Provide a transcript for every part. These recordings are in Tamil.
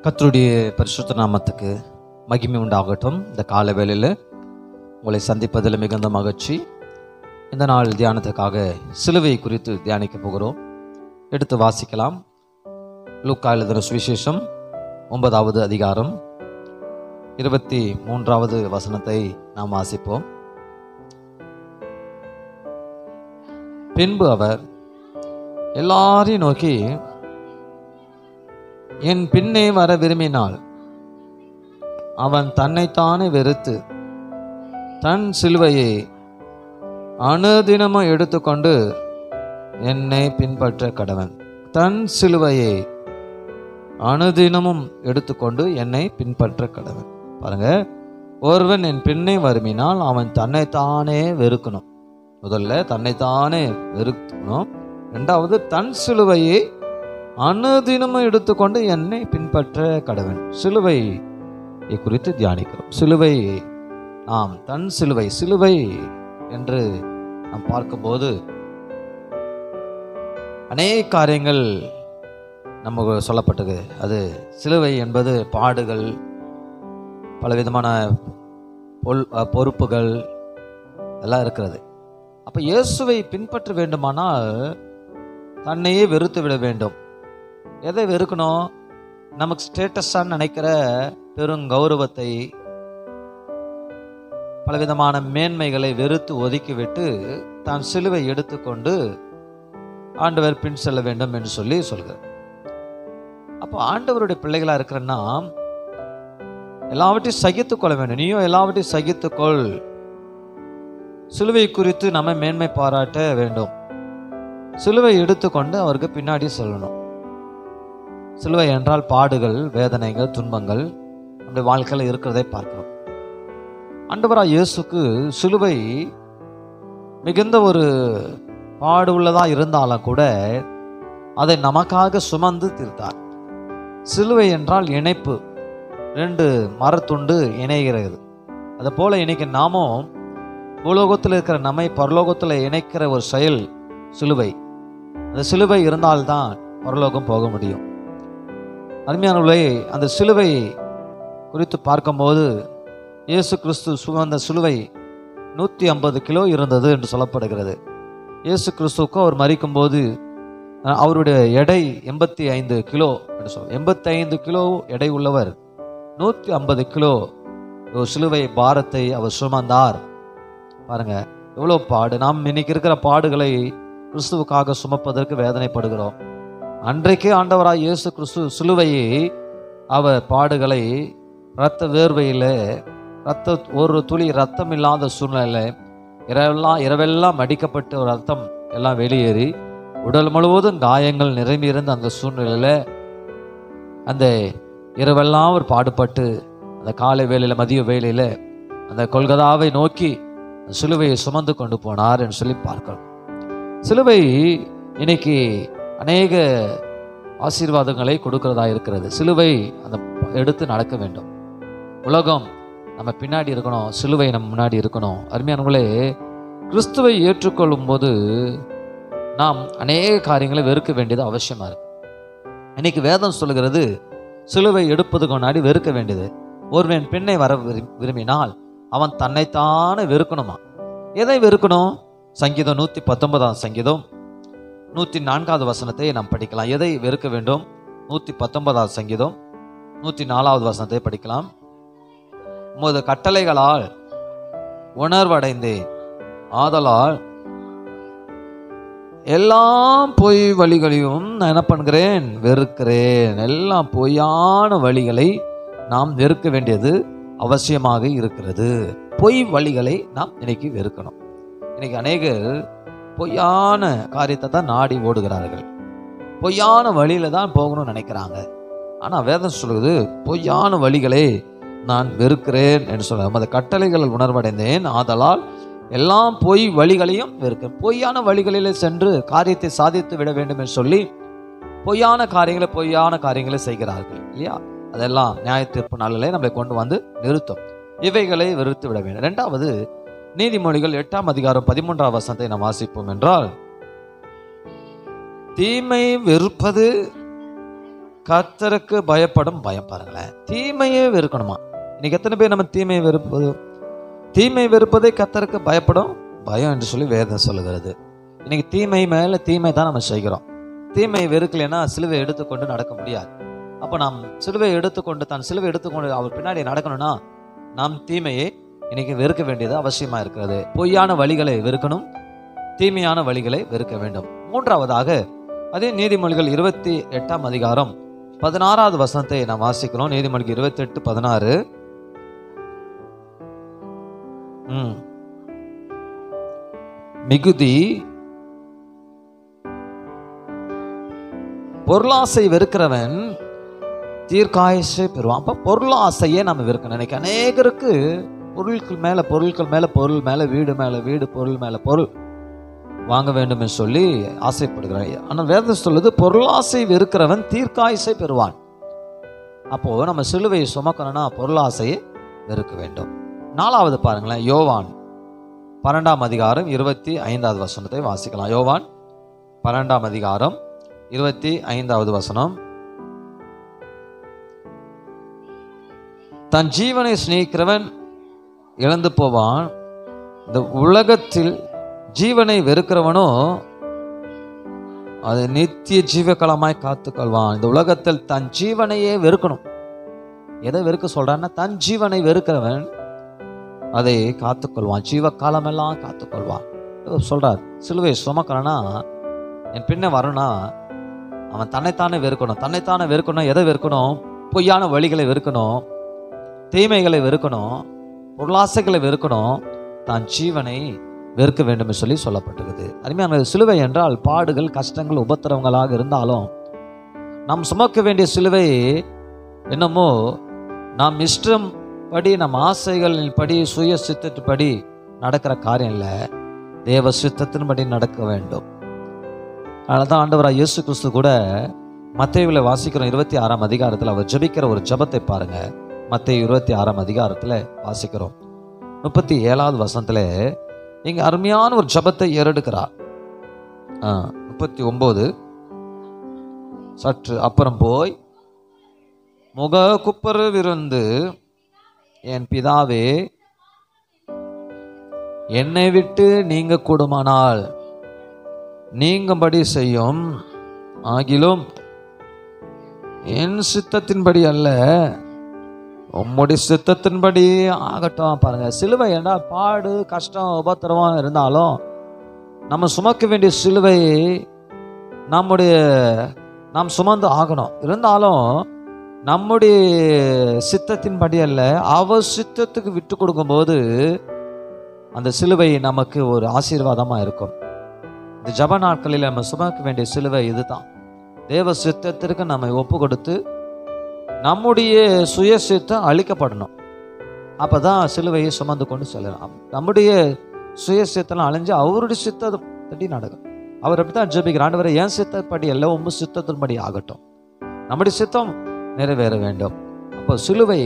கர்த்தருடைய பரிசுத்த நாமத்துக்கு மகிமை உண்டாகட்டும். இந்த கால வேளையில் உங்களை சந்திப்பதில் மிகுந்த மகிழ்ச்சி. இந்த நாள் தியானத்துக்காக சிலுவை குறித்து தியானிக்க போகிறோம். எடுத்து வாசிக்கலாம். லூக்கா எழுதின சுவிசேஷம் 9வது அதிகாரம் 23வது வசனத்தை நாம் வாசிப்போம். பின்பு அவர் எல்லாரையும் நோக்கி, என் பின்னே வர விரும்பினால் அவன் தன்னைத்தானே வெறுத்து தன் சிலுவையை அனுதினமும் எடுத்துக்கொண்டு என்னை பின்பற்ற கடவன். தன் சிலுவையை அனுதினமும் எடுத்துக்கொண்டு என்னை பின்பற்ற கடவன். பாருங்க, ஒருவன் என் பின்னே விரும்பினால் அவன் தன்னைத்தானே வெறுக்கணும். முதல்ல தன்னைத்தானே வெறுக்கணும். இரண்டாவது, தன் சிலுவையை அனுதினமும் எடுத்துக்கொண்டு என்னை பின்பற்ற கடவன். சிலுவை குறித்து தியானிக்கிறோம். சிலுவை, நாம் தன் சிலுவை, சிலுவை என்று நாம் பார்க்கும்போது அநேக காரியங்கள் நமக்கு சொல்லப்பட்டது. அது சிலுவை என்பது பாடுகள், பலவிதமான பொறுப்புகள் எல்லாம் இருக்கிறது. அப்போ இயேசுவை பின்பற்ற வேண்டுமானால் தன்னையே வெறுத்து விட வேண்டும். எதை வெறுக்கணும்? நமக்கு ஸ்டேட்டஸான்னு நினைக்கிற பெருங்கௌரவத்தை, பலவிதமான மேன்மைகளை வெறுத்து ஒதுக்கிவிட்டு தான் சிலுவை எடுத்துக்கொண்டு ஆண்டவர் பின் செல்ல வேண்டும் என்று சொல்கிறார். அப்போ ஆண்டவருடைய பிள்ளைகளாக இருக்கிற நாம் எல்லாவற்றையும் சகித்துக்கொள்ள வேண்டும். நீயும் எல்லாவற்றையும் சகித்துக்கொள். சிலுவை குறித்து நம்ம மேன்மை பாராட்ட வேண்டும். சிலுவை எடுத்துக்கொண்டு அவருக்கு பின்னாடி செல்லணும். சிலுவை என்றால் பாடுகள், வேதனைகள், துன்பங்கள் நம்முடைய வாழ்க்கையில் இருக்கிறதை பார்க்கிறோம். ஆண்டவராகிய இயேசுக்கு சிலுவை மிகுந்த ஒரு பாடு உள்ளதாக இருந்தாலும் கூட அதை நமக்காக சுமந்து தீர்த்தார். சிலுவை என்றால் இணைப்பு, 2 மரத்துண்டு இணைகிறது. அது போல இன்னைக்கு நாமும் பூலோகத்தில் இருக்கிற நம்மை பரலோகத்தில் இணைக்கிற ஒரு செயல் சிலுவை. அந்த சிலுவை இருந்தால்தான் பரலோகம் போக முடியும். அருமையானவர்களே, அந்த சிலுவை குறித்து பார்க்கும்போது இயேசு கிறிஸ்து சுமந்த சிலுவை 150 கிலோ இருந்தது என்று சொல்லப்படுகிறது. இயேசு கிறிஸ்துவுக்கு அவர் மரிக்கும்போது அவருடைய எடை 85 கிலோ என்று சொல்ல, 85 கிலோ எடை உள்ளவர் 150 கிலோ சிலுவை பாரத்தை அவர் சுமந்தார். பாருங்க, எவ்வளோ பாடு. நாம் இன்னைக்கு இருக்கிற பாடுகளை கிறிஸ்துவுக்காக சுமப்பதற்கு வேதனைப்படுகிறோம். அன்றைக்கே ஆண்டவராய் இயேசு கிறிஸ்து சிலுவையை, அவர் பாடுகளை, இரத்த வேர்வையில், ஒரு துளி ரத்தம் இல்லாத சூழ்நிலையில் இரவெல்லாம் அடிக்கப்பட்டு ஒரு ரத்தம் எல்லாம் வெளியேறி உடல் முழுவதும் காயங்கள் நிரம்பியிருந்த அந்த சூழ்நிலையில் அந்த இரவெல்லாம் ஒரு பாடுபட்டு அந்த காலை வேளையில், மதிய வேளையில் அந்த கொல்கதாவை நோக்கி சிலுவையை சுமந்து கொண்டு போனார் என்று சொல்லி பார்க்கிறோம். சிலுவை இன்னைக்கு அநேக ஆசீர்வாதங்களை கொடுக்கிறதா இருக்கிறது. சிலுவை அந்த எடுத்து நடக்க வேண்டும். உலகம் நம்ம பின்னாடி இருக்கணும், சிலுவை நம்ம முன்னாடி இருக்கணும். அருமையானவர்களே, கிறிஸ்துவை ஏற்றுக்கொள்ளும் போது நாம் அநேக காரியங்களை வெறுக்க வேண்டியது அவசியமா இருக்கு. இன்னைக்கு வேதம் சொல்லுகிறது, சிலுவை எடுப்பதுக்கு முன்னாடி வெறுக்க வேண்டியது. ஒருவன் பெண்ணை வர விரும்பினால் அவன் தன்னைத்தானே வெறுக்கணுமா? எதை வெறுக்கணும்? சங்கீதம் 119 சங்கீதம் 104வது வசனத்தை நாம் படிக்கலாம். எதை வெறுக்க வேண்டும்? 119 சங்கீதம் 104வது வசனத்தை படிக்கலாம். உமது கட்டளைகளால் உணர்வடைந்தேன், ஆதலால் எல்லாம் பொய் வழிகளையும் நான் என்ன பண்ணுகிறேன்? வெறுக்கிறேன். எல்லாம் பொய்யான வழிகளை நாம் வெறுக்க வேண்டியது அவசியமாக இருக்கிறது. பொய் வழிகளை நாம் இன்னைக்கு வெறுக்கணும். இன்னைக்கு அநேகர் பொய்யான காரியத்தை தான் நாடி ஓடுகிறார்கள். பொய்யான வழியில தான் போகணும்னு நினைக்கிறாங்க. ஆனால் வேதம் சொல்லுது, பொய்யான வழிகளை நான் வெறுக்கிறேன் என்று சொல்ல, அந்த கட்டளைகள் உணர்வடைந்தேன், ஆதலால் எல்லாம் பொய் வழிகளையும் வெறுக்கிறேன். பொய்யான வழிகளிலே சென்று காரியத்தை சாதித்து விட வேண்டும் என்று சொல்லி பொய்யான காரியங்களை செய்கிறார்கள் இல்லையா? அதெல்லாம் நியாய தீர்ப்பு நாளிலே நம்மளை கொண்டு வந்து நிறுத்தும். இவைகளை வெறுத்து விட வேண்டும். 2வது, நீதிமொழிகள் 8ஆம் அதிகாரம் 13ஆம் வசனத்தை நாம் வாசிப்போம் என்றால், தீமை வெறுப்பது கர்த்தருக்கு பயப்படும் பயம். பாருங்களேன், தீமையே வெறுக்கணுமா? இன்னைக்கு எத்தனை பேர் நம்ம தீமையை வெறுப்பது? தீமை வெறுப்பதே கர்த்தருக்கு பயப்படும் பயம் என்று சொல்லி வேதம் சொல்லுகிறது. இன்னைக்கு தீமை மேல தீமை தான் நம்ம செய்கிறோம். தீமையை வெறுக்கலைன்னா சிலுவை எடுத்துக்கொண்டு நடக்க முடியாது. அப்போ நாம் சிலுவை எடுத்துக்கொண்டு அவர் பின்னாடி நடக்கணும்னா நாம் தீமையை இன்னைக்கு வெறுக்க வேண்டியது அவசியமா இருக்கிறது. பொய்யான வழிகளை வெறுக்கணும், தீமையான வழிகளை வெறுக்க வேண்டும். மூன்றாவதாக அதே நீதிமொழிகள் 28ஆம் அதிகாரம் 16வது வசனத்தை நாம் வாசிக்கிறோம். நீதிமொழிகள் 28:16. மிகுதி பொருளாசை வெறுக்கிறவன் தீர்க்காயுசை பெறுவான். அப்ப பொருளாசையே நம்ம வெறுக்கணும். இன்னைக்கு அநேகருக்கு பொருட்கள் மேல பொருள் மேல வீடு மேல வீடு, பொருள் மேல பொருள் வாங்க வேண்டும் என்று சொல்லி ஆசைப்படுகிறான். ஆனால் வேதம் சொல்லுது, பொருளாசை வெறுக்கிறவன் தீர்க்காயுசை பெறுவான். அப்போ நம்ம சிலுவையை சுமக்கணும்னா பொருளாசையை வெறுக்க வேண்டும். நாலாவது பாருங்களேன், யோவான் 12ஆம் அதிகாரம் 25வது வசனத்தை வாசிக்கலாம். யோவான் 12ஆம் அதிகாரம் 25வது வசனம். தன் ஜீவனை சிநேகிக்கிறவன் இழந்து போவான், இந்த உலகத்தில் ஜீவனை வெறுக்கிறவனோ அது நித்திய ஜீவகாலமாய் காத்துக்கொள்வான். இந்த உலகத்தில் தன் ஜீவனையே வெறுக்கணும். எதை வெறுக்க சொல்றான்னா, தன் ஜீவனை வெறுக்கிறவன் அதை காத்துக்கொள்வான், ஜீவகாலமெல்லாம் காத்துக்கொள்வான் சொல்றார். சிலுவை சுமக்கிறனா, என் பின்ன வரணும்னா அவன் தன்னைத்தானே வெறுக்கணும். எதை வெறுக்கணும்? பொய்யான வழிகளை வெறுக்கணும், தீமைகளை வெறுக்கணும், பொருளாசைகளை வெறுக்கணும், தான் ஜீவனை வெறுக்க வேண்டும் என்று சொல்லி சொல்லப்பட்டிருக்குது. அருமையான சிலுவை என்றால் பாடுகள், கஷ்டங்கள், உபத்திரவங்களாக இருந்தாலும் நாம் சுமக்க வேண்டிய சிலுவை என்னமோ நாம் இஷ்டம் படி, நம் ஆசைகளின் படி, சுய சித்தத்தின்படி நடக்கிற காரியம் இல்லை, தேவ சித்தத்தின்படி நடக்க வேண்டும். அதனால்தான் ஆண்டவராக இயேசு கிறிஸ்து கூட மத்தேயுவில் வாசிக்கிறோம் 26ஆம் அதிகாரத்தில் அவர் ஜெபிக்கிற ஒரு ஜெபத்தை பாருங்க. மத்தேயு 26ஆம் அதிகாரத்தில் வாசிக்கிறோம் 37வது வசனத்தில் இங்க அருமையான ஒரு ஜெபத்தை ஏறெடுக்கிறார். 39 சற்று அப்புறம் போய் முக குப்புறவிருந்து, என் பிதாவே, என்னை விட்டு நீங்க கூடுமானால் நீங்கும்படி செய்யும், ஆகிலும் என் சித்தத்தின்படி அல்ல உம்முடைய சித்தத்தின்படி ஆகட்டும். பாருங்க, சிலுவை என்றால் பாடு, கஷ்டம், உபத்திரவம் இருந்தாலும் நம்ம சுமக்க வேண்டிய சிலுவை நாம் சுமந்து ஆகணும். இருந்தாலும் நம்முடைய சித்தத்தின்படி அல்ல, அவர் சித்தத்துக்கு விட்டு கொடுக்கும்போது அந்த சிலுவை நமக்கு ஒரு ஆசீர்வாதமாக இருக்கும். இந்த ஜப நாட்களில் நம்ம சுமக்க வேண்டிய சிலுவை இதுதான். தேவ சித்தத்திற்கு நம்ம ஒப்பு கொடுத்து நம்முடைய சுய சித்தம் அழிக்கப்படணும். அப்பதான் சிலுவையை சுமந்து கொண்டு செல்லலாம். நம்முடைய சுய சித்தம் அழிஞ்சு அவருடைய சித்தப்படி நடக்கும். அவர் அப்படித்தான் ஜெபிக்கிறார், ஆண்டவரே என் சித்தப்படி அல்ல உம்மு சித்தத்தின்படி ஆகட்டும், நம்முடைய சித்தம் நிறைவேற வேண்டும். அப்போ சிலுவை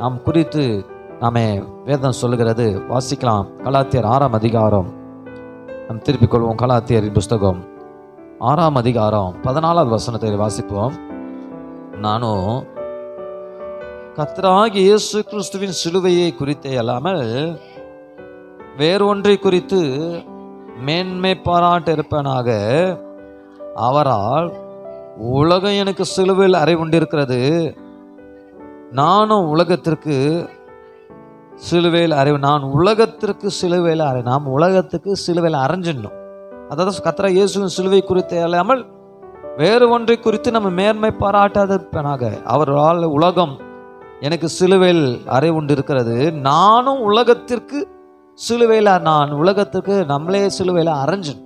நாம் குறித்து நாமே வேதம் சொல்லுகிறது. வாசிக்கலாம். கலாத்தியர் 6ஆம் அதிகாரம் நாம் திருப்பிக் கொள்வோம். கலாத்தியரின் புஸ்தகம் 6ஆம் அதிகாரம் 14வது வசனத்தை வாசிப்போம். நானும் கர்த்தராகிய இயேசு கிறிஸ்துவின் சிலுவையை குறித்தே அல்லாமல் வேறொன்றை குறித்து மேன்மை பாராட்ட இருப்பனாக, அவரால் உலகம் எனக்கு சிலுவையில் அறை உண்டிருக்கிறது, நானும் உலகத்திற்கு சிலுவையில் அறை. நான் உலகத்திற்கு சிலுவையில் அறை. நாம் உலகத்துக்கு சிலுவையில் அரைஞ்சிடணும். அதாவது கர்த்தராகிய இயேசுவின் சிலுவை குறித்தே அல்லாமல் வேறு ஒன்றை குறித்து நம்ம மேன்மை பாராட்டாதிருப்பனாக, அவரால் உலகம் எனக்கு சிலுவையில் அறை உண்டு இருக்கிறது, நானும் உலகத்திற்கு சிலுவையில், நான் உலகத்திற்கு நம்மளே சிலுவையில் அரைஞ்சணும்.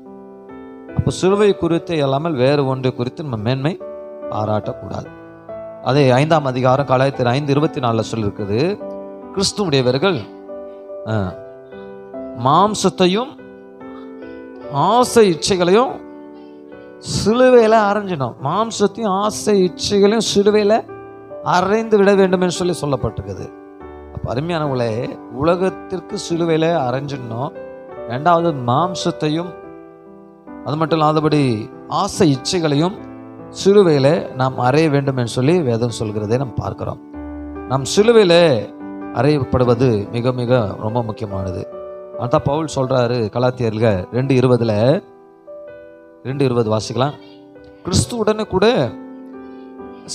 அப்போ சிலுவை குறித்து இல்லாமல் வேறு ஒன்றை குறித்து நம்ம மேன்மை பாராட்டக்கூடாது. அதே 5ஆம் அதிகாரம் கலாத்தியர் 5:24 சொல்லியிருக்குது, கிறிஸ்துவுடையவர்கள் மாம்சத்தையும் ஆசை இச்சைகளையும் சிலுவையில் அரைஞ்சணும். மாம்சத்தையும் ஆசை இச்சைகளையும் சிலுவையில் அரைந்து விட வேண்டும் என்று சொல்லி சொல்லப்பட்டிருக்குது. அப்போ அருமையானவங்களே, உலகத்திற்கு சிலுவையில் அரைஞ்சிடணும். ரெண்டாவது மாம்சத்தையும் அது மட்டும் இல்லாதபடி ஆசை இச்சைகளையும் சிலுவையில் நாம் அறைய வேண்டும் என்று சொல்லி வேதம் சொல்கிறதை நாம் பார்க்கிறோம். நாம் சிலுவையில் அறையப்படுவது மிக மிக ரொம்ப முக்கியமானது. அதான் பவுல் சொல்றாரு கலாத்தியர்கள் 2:20 வாசிக்கலாம். கிறிஸ்துவுடனே கூட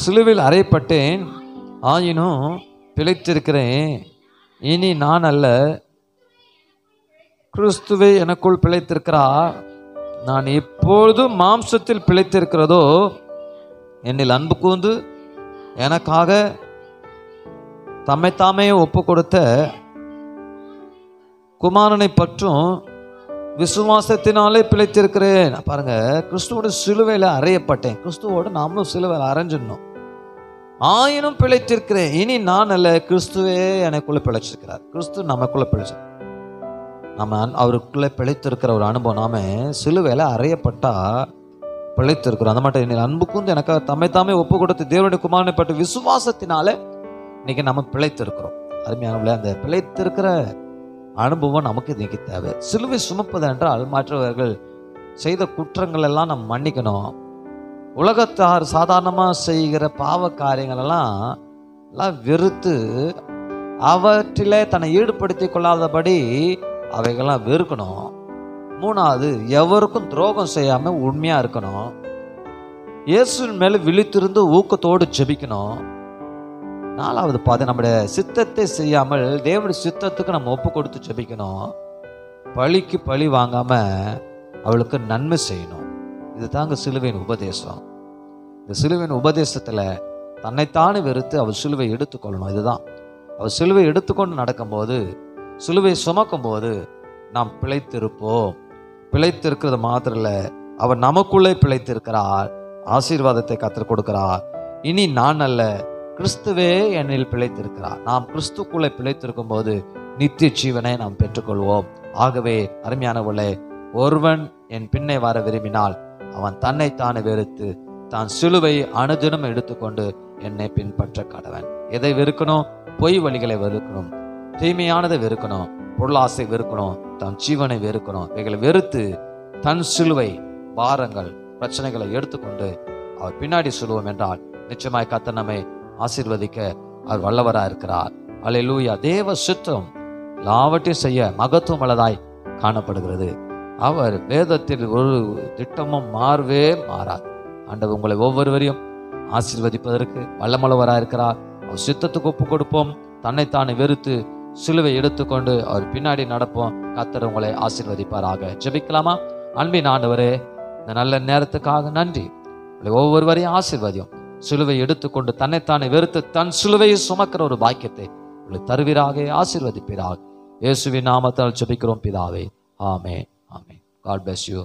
சிலுவையில் அறையப்பட்டேன், ஆயினும் பிழைத்திருக்கிறேன். இனி நான் அல்ல, கிறிஸ்துவே எனக்குள் பிழைத்திருக்கிறார். நான் எப்பொழுதும் மாம்சத்தில் பிழைத்திருக்கிறதோ என்னில் அன்பு கூர்ந்து எனக்காக தம்மைத்தாமே ஒப்பு கொடுத்த குமாரனை பற்றும் விசுவாசத்தினாலே பிழைத்திருக்கிறேன். பாருங்க, கிறிஸ்துவோட சிலுவையில் அறையப்பட்டேன். கிறிஸ்துவோடு நாமளும் சிலுவையில் அரைஞ்சிடணும். ஆயினும் பிழைத்திருக்கிறேன். இனி நான் அல்ல, கிறிஸ்துவே எனக்குள்ள பிழைச்சிருக்கிறார். கிறிஸ்து நமக்குள்ள பிழைச்சு நம்ம அவருக்குள்ளே பிழைத்திருக்கிற ஒரு அனுபவம். நாம சிலுவையில் அறையப்பட்டா பிழைத்திருக்கிறோம். அந்த மட்டும் என்னில் அன்பு கூர்ந்து எனக்காக தம்மைத்தாமே ஒப்பு கொடுத்து தேவனுடைய குமாரனை பற்றி விசுவாசத்தினால இன்னைக்கு நம்ம பிழைத்திருக்கிறோம். அருமையானவர்களே, அந்த பிழைத்திருக்கிற அனுபவம் நமக்கு இன்னைக்கு தேவை. சிலுவை சுமப்பது என்றால் மற்றவர்கள் செய்த குற்றங்கள் எல்லாம் நம்ம மன்னிக்கணும். உலகத்தார் சாதாரணமாக செய்கிற பாவ காரியங்கள் எல்லாம் வெறுத்து அவற்றிலே தன்னை ஈடுபடுத்தி கொள்ளாதபடி அவைகள்லாம் வெறுக்கணும். 3வது, எவருக்கும் துரோகம் செய்யாம உண்மையா இருக்கணும். இயேசுவின் மேல விழித்திருந்து ஊக்கத்தோடு ஜெபிக்கணும். 4வது, நம்முடைய சித்தத்தை செய்யாமல் தேவனுடைய சித்தத்துக்கு நம்ம ஒப்பு கொடுத்து ஜெபிக்கணும். பழிக்கு பழி வாங்காம அவளுக்கு நன்மை செய்யணும். இது தாங்க சிலுவையின் உபதேசம். இந்த சிலுவையின் உபதேசத்துல தன்னைத்தானே வெறுத்து அவள் சிலுவை எடுத்துக்கொள்ளணும். இதுதான் அவள் சிலுவை எடுத்துக்கொண்டு நடக்கும்போது, சிலுவை சுமக்கும் போது நாம் பிழைத்திருப்போம். பிழைத்திருக்கிறது மாத்திரம் இல்லை, அவர் நமக்குள்ளே பிழைத்திருக்கிறார். ஆசீர்வாதத்தை கற்றுக் கொடுக்கிறார். இனி நான் அல்ல, கிறிஸ்துவே என்னில் பிழைத்திருக்கிறார். நாம் கிறிஸ்துக்குள்ளே பிழைத்திருக்கும் போது நித்திய ஜீவனை நாம் பெற்றுக்கொள்வோம். ஆகவே அருமையானவர்களே, ஒருவன் என் பின்னே வர விரும்பினால் அவன் தன்னைத்தானே வெறுத்து தான் சிலுவை அனுதினம் எடுத்துக்கொண்டு என்னை பின்பற்ற கடவன். எதை வெறுக்கணும்? பொய் வழிகளை வெறுக்கணும், தீமையானதை வெறுக்கணும், பொருளாசை வெறுக்கணும், தன் ஜீவனை வெறுக்கணும். இவைகளை வெறுத்து தன் சிலுவை பாரங்கள் பிரச்சனைகளை எடுத்துக்கொண்டு அவர் பின்னாடி சொல்லுவோம் என்றால் நிச்சயமாய் கர்த்தர் நம்மை ஆசீர்வதிக்க அவர் வல்லவராக இருக்கிறார். அல்லேலூயா. தேவ சித்தம் எல்லாவற்றையும் செய்ய மகத்துவம் உள்ளதாய் காணப்படுகிறது. அவர் வேதத்தில் ஒரு திட்டமும் மாறவே மாறார். ஆண்டவர் உங்களை ஒவ்வொருவரையும் ஆசீர்வதிப்பதற்கு வல்லமுள்ளவராக இருக்கிறார். அவர் சித்தத்துக்கு ஒப்பு கொடுப்போம். தன்னைத்தானே வெறுத்து சிலுவை எடுத்துக்கொண்டு அவர் பின்னாடி நடப்போம். கர்த்தர் உங்களை ஆசீர்வதிப்பாராக. ஜெபிக்கலாமா? அன்பின் ஆண்டவரே, இந்த நல்ல நேரத்துக்காக நன்றி. உங்களை ஒவ்வொருவரையும் ஆசீர்வதியும். சிலுவை எடுத்துக்கொண்டு தன்னைத்தானே வெறுத்து தன் சிலுவையை சுமக்கிற ஒரு பாக்கியத்தை உங்களை தருவீராக, ஆசீர்வதிப்பீராக. இயேசுவின் நாமத்தால் ஜெபிக்கிறோம் பிதாவே. ஆமென். ஆமென். God bless you.